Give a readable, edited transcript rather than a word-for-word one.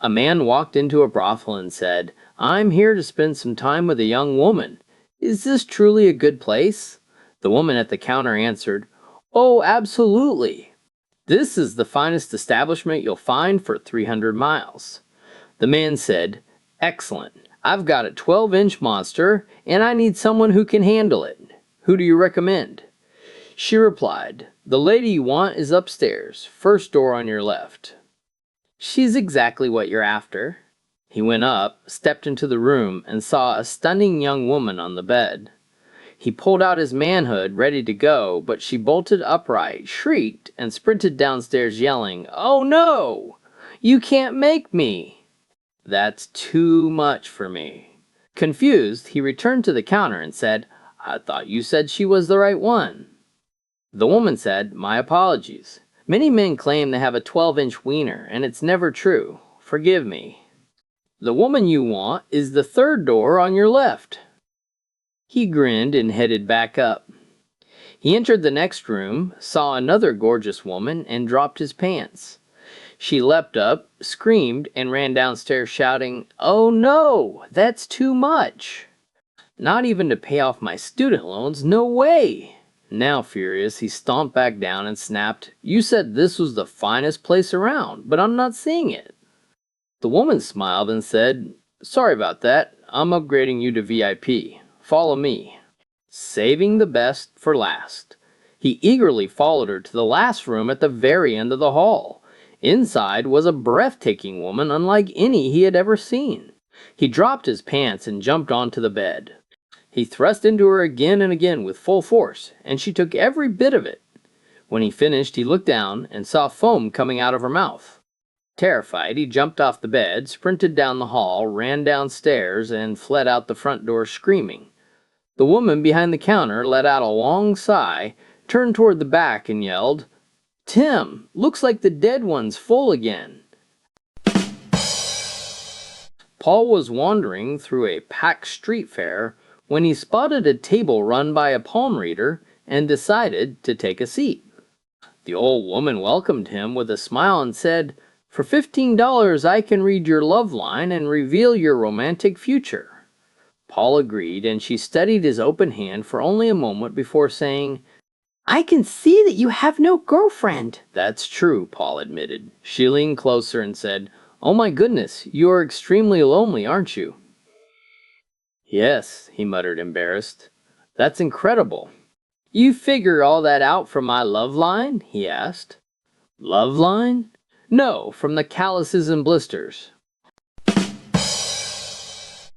A man walked into a brothel and said, "I'm here to spend some time with a young woman. Is this truly a good place?" The woman at the counter answered, "Oh, absolutely. This is the finest establishment you'll find for 300 miles. The man said, "Excellent. I've got a 12-inch monster, and I need someone who can handle it. Who do you recommend?" She replied, "The lady you want is upstairs, first door on your left." "She's exactly what you're after." He went up, stepped into the room, and saw a stunning young woman on the bed. He pulled out his manhood, ready to go, but she bolted upright, shrieked, and sprinted downstairs yelling, "Oh no! You can't make me!" "That's too much for me." Confused, he returned to the counter and said, "I thought you said she was the right one." The woman said, "My apologies. Many men claim they have a 12-inch wiener, and it's never true. Forgive me. The woman you want is the third door on your left." He grinned and headed back up. He entered the next room, saw another gorgeous woman, and dropped his pants. She leapt up, screamed, and ran downstairs shouting, "Oh no, that's too much. Not even to pay off my student loans, no way." Now furious, he stomped back down and snapped, "You said this was the finest place around, but I'm not seeing it." The woman smiled and said, "Sorry about that. I'm upgrading you to VIP. Follow me." Saving the best for last, he eagerly followed her to the last room at the very end of the hall. Inside was a breathtaking woman unlike any he had ever seen. He dropped his pants and jumped onto the bed. He thrust into her again and again with full force, and she took every bit of it. When he finished, he looked down and saw foam coming out of her mouth. Terrified, he jumped off the bed, sprinted down the hall, ran downstairs, and fled out the front door screaming. The woman behind the counter let out a long sigh, turned toward the back, and yelled, "Tim, looks like the dead one's full again." Paul was wandering through a packed street fair when he spotted a table run by a palm reader and decided to take a seat. The old woman welcomed him with a smile and said, "For $15 I can read your love line and reveal your romantic future." Paul agreed, and she studied his open hand for only a moment before saying, "I can see that you have no girlfriend." "That's true," Paul admitted. She leaned closer and said, "Oh my goodness, you are extremely lonely, aren't you?" "Yes," he muttered, embarrassed. "That's incredible." "You figure all that out from my love line?" he asked. "Love line?" "No, from the calluses and blisters."